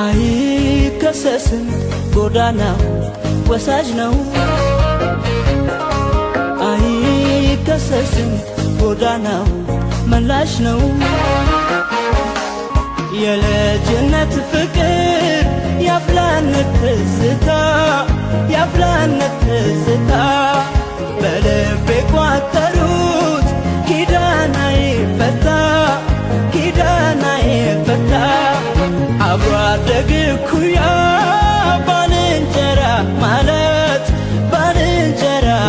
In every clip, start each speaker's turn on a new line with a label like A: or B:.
A: አይከሰስም ጎዳናው ወሳጅ ነው አይከሰስም ጎዳናው መላሽ ነው የልጅነት ፍቅር ያፍላነት ትዝታ በልቤ ቋጠሩት ኪዳናዬ ፈታ አብሮ አደግ እኩያ ባልንጀራ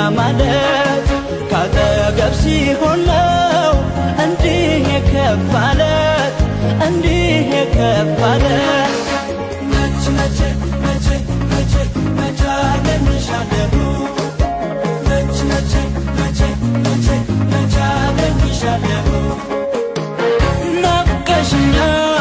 A: ማለት ካጠገብ ሲሆን ነው እንዲህ የከፋለት መቼ አገኝሻለሁ መቼ አገኝሻለሁ ናፍቀሽኛል